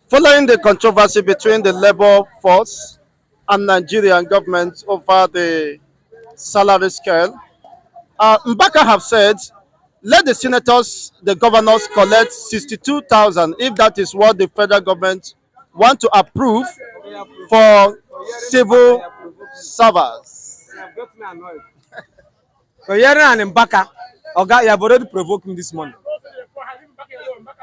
Following the controversy between the Labour force and Nigerian government over the salary scale, Mbaka have said, let the senators, the governors collect 62,000 if that is what the federal government want to approve for civil servers. For hearing an Mbaka, Oga, you have already provoked me this morning.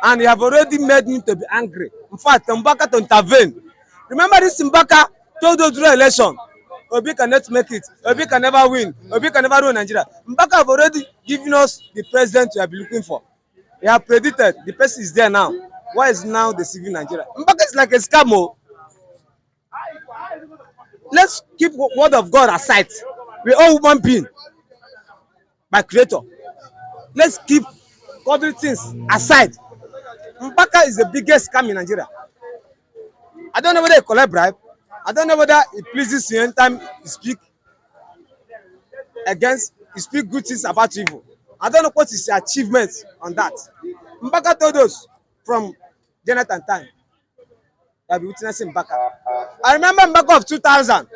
And you have already made me to be angry. In fact, Mbaka to intervene. Remember this Mbaka told us during election, Obi cannot make it, Obi can never win, Obi can never rule Nigeria. Mbaka have already given us the president we have been looking for. He have predicted, the person is there now. Why is now deceiving Nigeria? Mbaka is like a scam. Let's keep word of God aside. We all human being by creator. Let's keep godly things aside. Mbaka is the biggest scam in Nigeria. I don't know whether he collect bribe. I don't know whether it pleases you anytime you speak against, you speak good things about evil. I don't know what is your achievement on that. Mbaka told us from Jonathan time that we witnessing Mbaka. I remember Mbaka of 2000.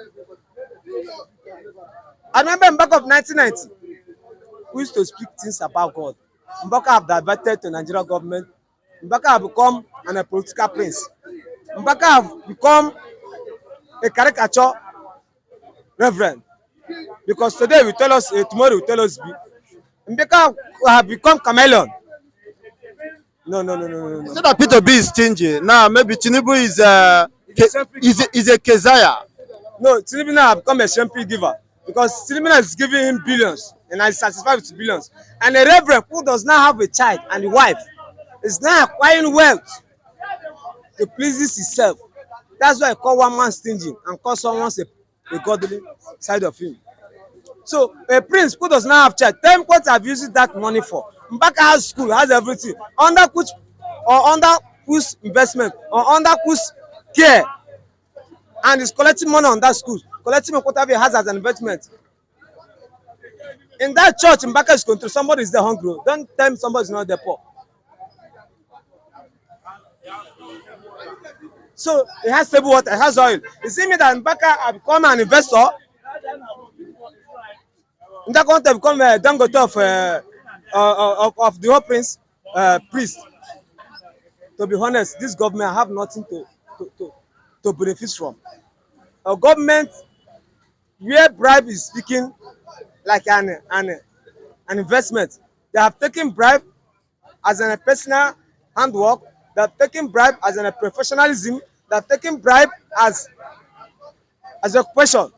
I remember Mbaka of 1990. We used to speak things about God. Mbaka have diverted to Nigerian government. Mbaka have become a political prince. Mbaka have become a caricature reverend. Because today we tell us A, tomorrow we tell us B. Mbaka have become chameleon. No. So that Peter B is stingy. Now maybe Tinubu is a Keziah. No, Tinubu now have become a champion giver. Because Tinubu is giving him billions. And I satisfied with billions. And a reverend who does not have a child and a wife is now acquiring wealth to please himself. That's why I call one man stingy and call someone a godly side of him. So a prince who does not have child, tell him what have used that money for. Mbaka has school, has everything. Under whose investment or under whose care, and is collecting money on that school, collecting whatever he has as an investment. In that church, Mbaka is control. Somebody is there hungry. Don't tell me somebody is not there poor. So he has stable water, he has oil. You see me that Mbaka have become an investor. Mbaka want to become a Dangote of the whole priest. To be honest, this government have nothing to benefit from. A government where bribe is speaking like an investment. They have taken bribe as a personal handwork. They have taken bribe as a professionalism. They have taken bribe as a question.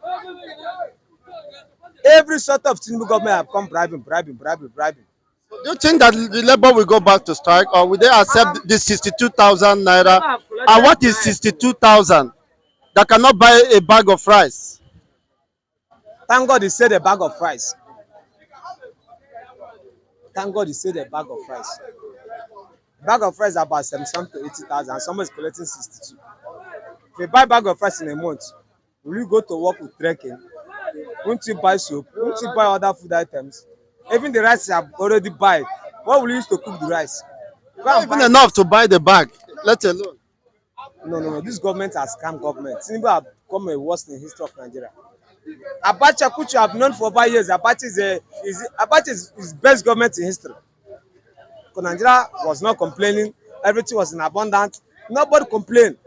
Every sort of Tinubu government have come bribing. Do you think that the Labour will go back to strike, or will they accept the 62,000 naira? And what is 62,000 that cannot buy a bag of rice? Thank God he said a bag of rice. Thank God he said a bag of rice. Bag of rice is about 70 to 80,000 and someone is collecting 62. If you buy a bag of rice in a month, will you go to work with trekking? Won't you buy soap? Won't you buy other food items? Even the rice you have already buy, what will you use to cook the rice? Not even enough to buy the bag, let alone. No. This government has scam government. Tinubu have become a worst in the history of Nigeria. Abacha, which you have known for 5 years, Abacha is best government in history. Because Nigeria was not complaining, everything was in abundance. Nobody complained.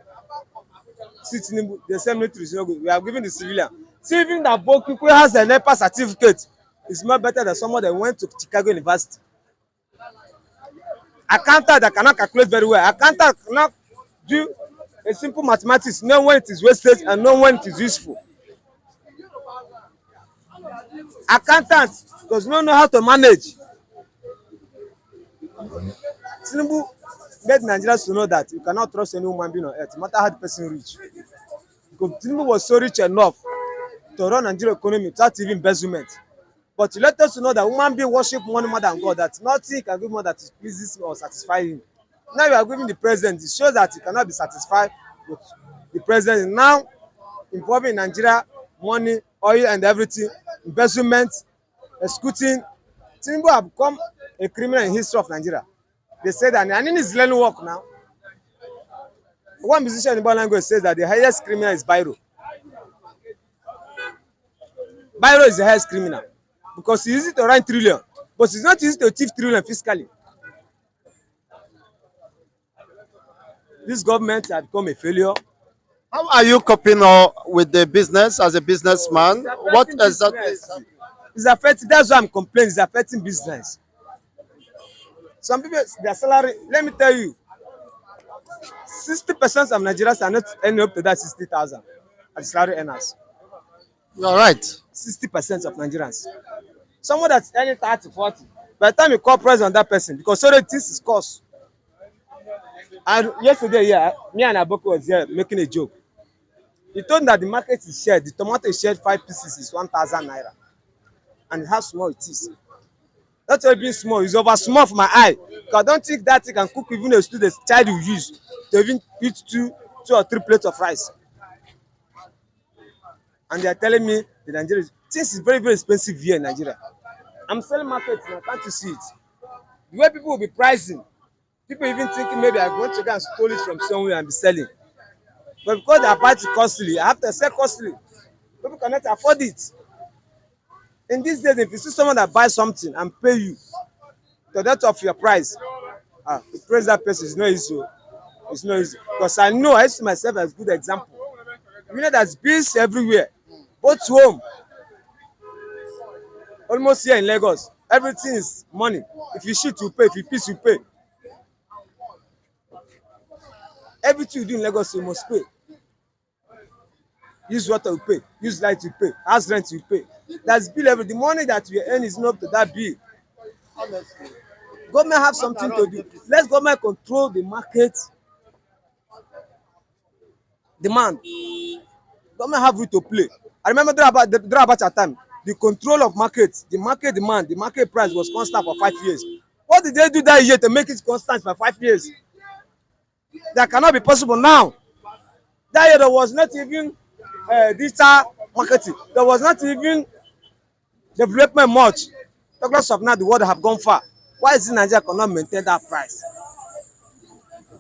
See Tinubu, the same military is not good. We are giving the civilian. See, even that Boku who has a NEPA certificate is more better than someone that went to Chicago University. Accountant that cannot calculate very well. Accountant cannot do a simple mathematics, know when it is wastage and know when it is useful. Accountant does not know how to manage. Tinubu made Nigerians to know that you cannot trust any human being on earth, no matter how the person rich. Because Tinubu was so rich enough to run Nigerian economy without even embezzlement. But to let us know that human being worship money more than God, that nothing can give more that pleases or satisfy him. Now you are giving the president, it shows that he cannot be satisfied with the president. Now involving Nigeria, money, oil and everything, embezzlement, scooting. Tinubu have become a criminal in history of Nigeria. They say that and is learning work now. One musician in Igbo language says that the highest criminal is Bairo. Bairo is the highest criminal because he used it to run trillion, but it's not easy to achieve trillion fiscally. This government had become a failure. How are you coping with the business as a businessman? What exactly is happening? It's affecting. That's why I'm complaining. It's affecting business. Some people, their salary. Let me tell you, 60% of Nigerians are not earning up to that 60,000 as salary earners. You're right. 60% of Nigerians. Someone that's earning 30, 40. By the time you call price on that person, because already this is cost. And yesterday, yeah, me and Aboko was here making a joke. He told me that the market is shared. The tomato is shared 5 pieces is 1,000 naira, and how small it is. Not only being small, it's over small for my eye. Because I don't think that thing can cook even a student child will use to even eat two or three plates of rice. And they are telling me the Nigeria things is very, very expensive here in Nigeria. I'm selling markets now, can't you see it? The way people will be pricing, people even thinking maybe I'm going to go and steal it from somewhere and be selling. But because they are buying it costly, I have to sell costly. People cannot afford it. In these days, if you see someone that buys something and pay you to that of your price, to praise that person is not easy. It's not easy. Because I know, I see myself as a good example. You know, there's bills everywhere, both home, almost here in Lagos. Everything is money. If you shoot, you pay. If you piss, you pay. Everything you do in Lagos, you must pay. Use water, you pay. Use light, you pay. House rent, you pay. That's bill every. The money that you earn is not up to that bill. Government have something to do. Let government control the market demand. Government have it to play. I remember during Abacha time, the control of market, the market demand, the market price was constant for 5 years. What did they do that year to make it constant for 5 years? That cannot be possible now. That year there was not even digital marketing. There was not even development much. Talk of now, the world have gone far. Why is it Nigeria cannot maintain that price?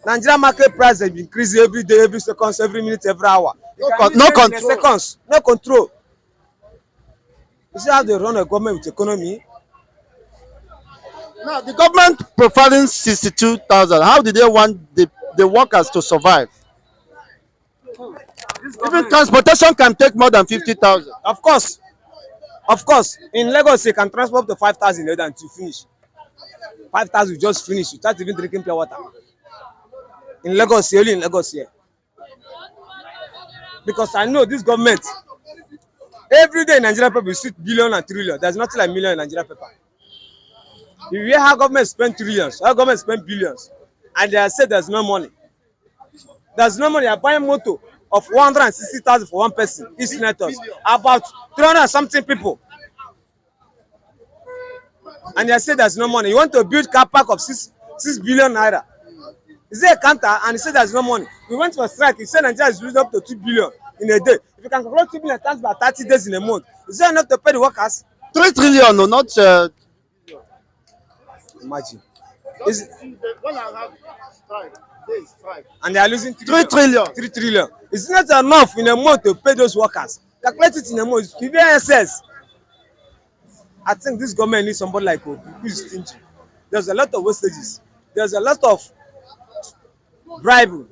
Nigeria market price has been increasing every day, every seconds, every minute, every hour. No control. Seconds, no control. You see how they run a government with economy? Now, the government providing 62,000. How did they want the workers to survive? Even transportation can take more than 50,000. Of course. In Lagos, you can transport up to 5,000 than to finish. 5,000 you just finish. You start even drinking pure water. In Lagos, only in Lagos here. Because I know this government, every day in Nigeria people see billion and trillion. There's nothing like million in Nigeria paper. You hear how government spend trillions, how government spend billions, and they say there's no money. There's no money. You're buying motor of 160,000 for one person. Each senators about 300 something people, and they say there's no money. You want to build car park of 6 billion naira. Is there a counter? And he said there's no money. We went to a strike. He said Nigeria is losing up to 2 billion in a day. If you can calculate 2 billion times by 30 days in a month, is there enough to pay the workers? 3 trillion, no, not. Imagine. Is and they are losing 3 trillion. 3 trillion. It's not enough in a month to pay those workers. Calculate it in a month. If you SS, I think this government needs somebody like Obi who is stingy. There's a lot of wastages. There's a lot of bribery.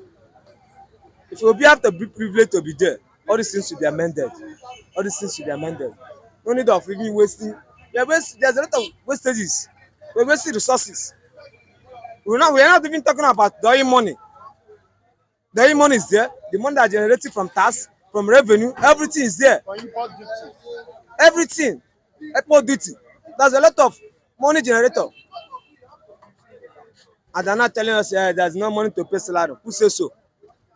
If Obi have to be privileged to be there, all these things should be amended. All these things should be amended. No need of even wasting. There's a lot of wastages. We're wasting resources. We are not even talking about the oil money. The oil money is there. The money that generated from tax, from revenue, everything is there. Everything. Export duty. There's a lot of money generator. And they're not telling us there's no money to pay salary. Who says so?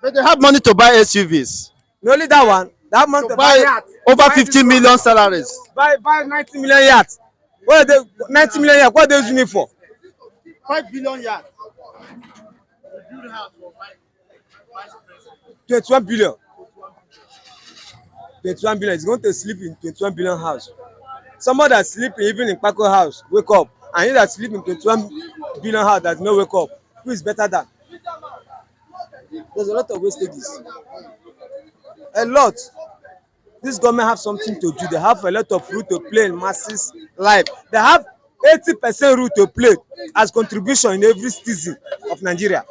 But they have money to buy SUVs. Not only that one, they have money to buy yacht. Over 50 million salaries. Buy 90 million yachts. What are they 90 million yachts? What are they using it for? 5 billion yachts. 21 billion. 21 billion. He's going to sleep in 21 billion house. Somebody that sleeping even in Paco house, wake up. And he that sleep in 21 billion house that no wake up. Who is better than? There's a lot of wastages. A lot. This government have something to do. They have a lot of role to play in masses life. They have 80% role to play as contribution in every citizen of Nigeria.